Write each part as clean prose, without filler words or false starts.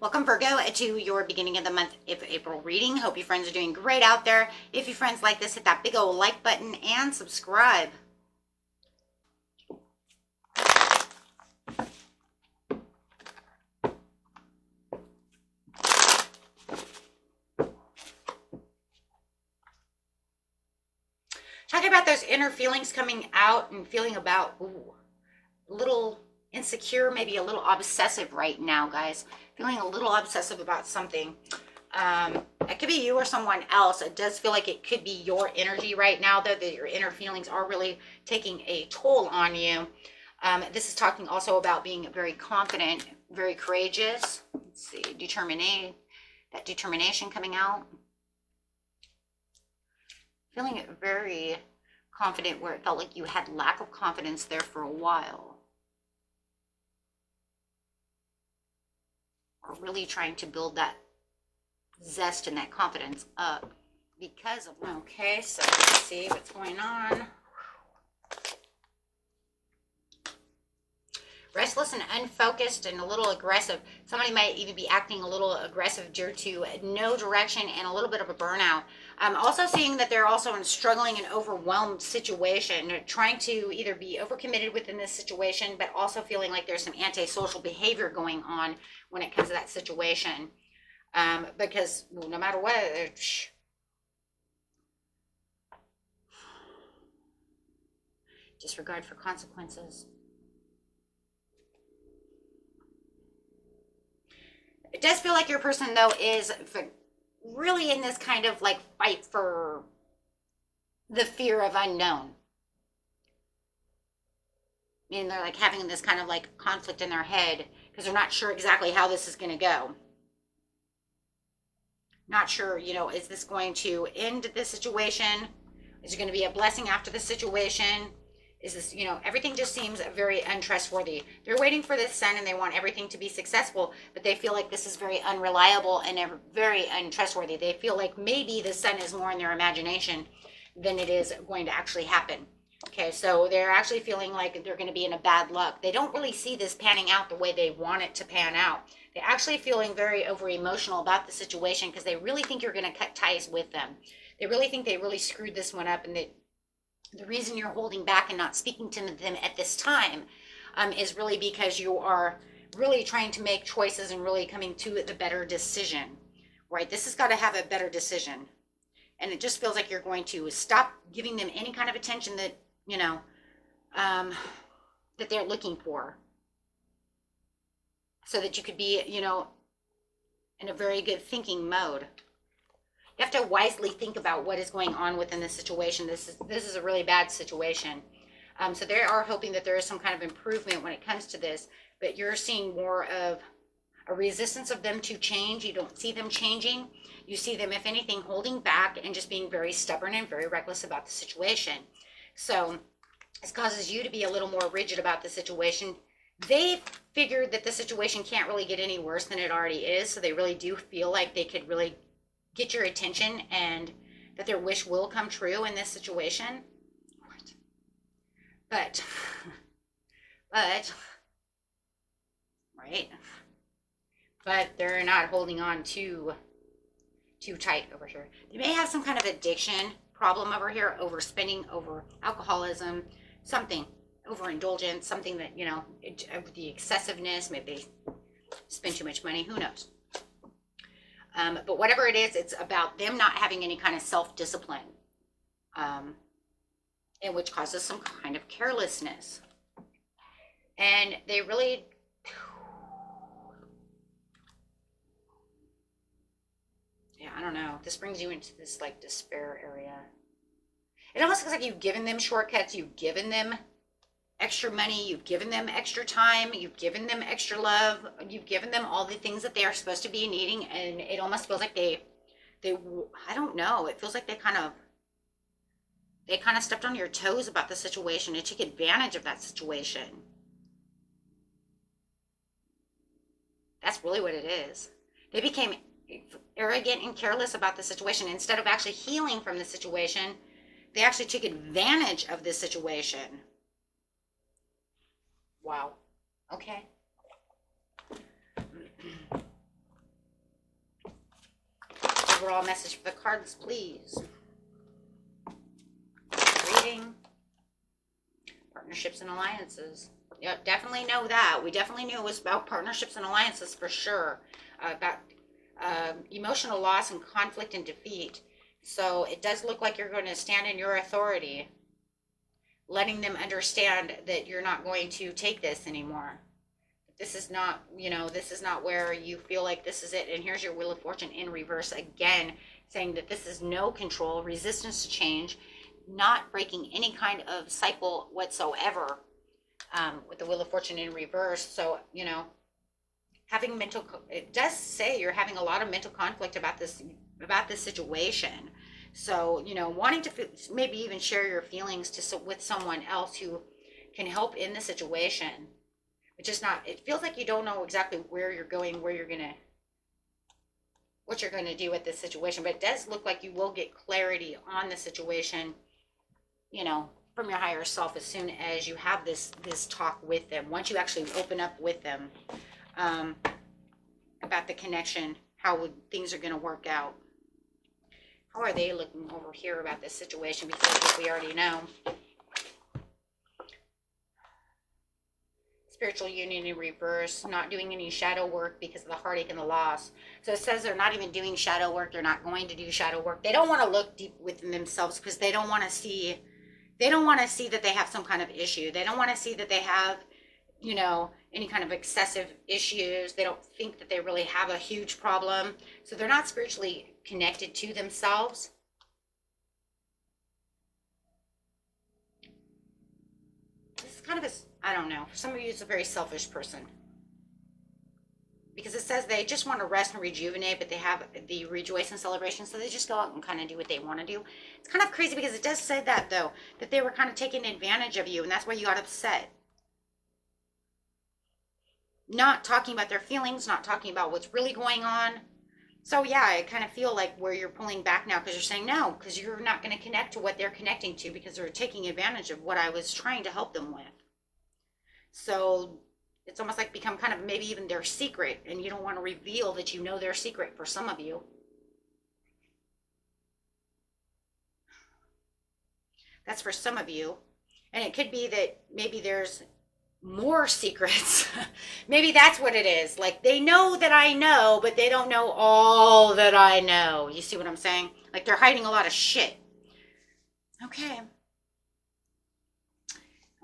Welcome, Virgo, to your beginning of the month of April reading. Hope you friends are doing great out there. If you friends like this, hit that big old like button and subscribe. Talking about those inner feelings coming out and feeling about, a little insecure, maybe a little obsessive right now, guys. Feeling a little obsessive about something. It could be you or someone else. It does feel like it could be your energy right now, though, that your inner feelings are really taking a toll on you. This is talking also about being very confident, very courageous. Let's see, that determination coming out. Feeling very confident where it felt like you had lack of confidence there for a while. Or really trying to build that zest and that confidence up because of, okay, so let's see what's going on. Restless and unfocused and a little aggressive. Somebody might even be acting a little aggressive due to no direction and a little bit of a burnout. I'm also seeing that they're also in a struggling and overwhelmed situation, trying to either be overcommitted within this situation, but also feeling like there's some antisocial behavior going on when it comes to that situation. Because no matter what, disregard for consequences. It does feel like your person, though, is really in this kind of like fight for the fear of unknown. I mean, they're like having this kind of like conflict in their head because they're not sure exactly how this is going to go. Not sure, is this going to end the situation? Is it going to be a blessing after the situation? Is this, everything just seems very untrustworthy. They're waiting for this sun and they want everything to be successful, but they feel like this is very unreliable and very untrustworthy. They feel like maybe the sun is more in their imagination than it is going to actually happen. Okay, so they're actually feeling like they're going to be in a bad luck. They don't really see this panning out the way they want it to pan out. They're actually feeling very over emotional about the situation because they really think you're going to cut ties with them. They really think they really screwed this one up, and the reason you're holding back and not speaking to them at this time is really because you are really trying to make choices and really coming to the better decision, right? This has got to have a better decision. And it just feels like you're going to stop giving them any kind of attention that, that they're looking for. So that you could be, in a very good thinking mode. You have to wisely think about what is going on within this situation. This is a really bad situation. So they are hoping that there is some kind of improvement when it comes to this, but you're seeing more of a resistance of them to change. You don't see them changing. You see them, if anything, holding back and just being very stubborn and very reckless about the situation. So this causes you to be a little more rigid about the situation. They figured that the situation can't really get any worse than it already is, so they really do feel like they could really get your attention and that their wish will come true in this situation. But, right? But they're not holding on too tight over here. They may have some kind of addiction problem over here, overspending, over alcoholism, something, overindulgence, something that, the excessiveness, maybe they spend too much money, who knows? But whatever it is, it's about them not having any kind of self-discipline, and which causes some kind of carelessness. And they really, I don't know. This brings you into this like despair area. It almost looks like you've given them shortcuts. You've given them extra money. You've given them extra time. You've given them extra love. You've given them all the things that they are supposed to be needing. And it almost feels like they I don't know. It feels like they kind of stepped on your toes about the situation and took advantage of that situation. That's really what it is. They became arrogant and careless about the situation. Instead of actually healing from the situation, they actually took advantage of this situation. Wow. Okay. overall message for the cards, please. Reading. Partnerships and alliances. Yeah, definitely know that. We definitely knew it was about partnerships and alliances for sure. About emotional loss and conflict and defeat. So it does look like you're going to stand in your authority, letting them understand that you're not going to take this anymore. This is not, this is not where you feel like this is it. And here's your Wheel of Fortune in reverse again, saying that this is no control, resistance to change, not breaking any kind of cycle whatsoever, with the Wheel of Fortune in reverse. So, having it does say you're having a lot of mental conflict about this situation. So, wanting to maybe even share your feelings with someone else who can help in the situation. It's just not, it feels like you don't know exactly where you're going, what you're going to do with this situation. But it does look like you will get clarity on the situation, from your higher self as soon as you have this talk with them. Once you actually open up with them about the connection, how things are going to work out. How are they looking over here about this situation? Because we already know. Spiritual union in reverse, not doing any shadow work because of the heartache and the loss. So it says they're not even doing shadow work. They're not going to do shadow work. They don't want to look deep within themselves because they don't want to see that they have some kind of issue. They don't want to see that they have, any kind of excessive issues. They don't think that they really have a huge problem. So they're not spiritually connected to themselves. This is kind of I don't know. For some of you, it's a very selfish person. Because it says they just want to rest and rejuvenate, but they have the rejoice and celebration, so they just go out and kind of do what they want to do. It's kind of crazy because it does say that, though, that they were kind of taking advantage of you, and that's why you got upset. Not talking about their feelings, not talking about what's really going on. So, yeah, I kind of feel like where you're pulling back now because you're saying no, because you're not going to connect to what they're connecting to because they're taking advantage of what I was trying to help them with. So it's almost like become kind of maybe even their secret, and you don't want to reveal that you know their secret for some of you. That's for some of you. And it could be that maybe there's more secrets. Maybe that's what it is. Like they know that I know, but they don't know all that I know. You see what I'm saying? Like they're hiding a lot of shit. Okay.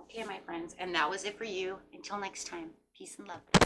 Okay, my friends. And that was it for you. Until next time. Peace and love.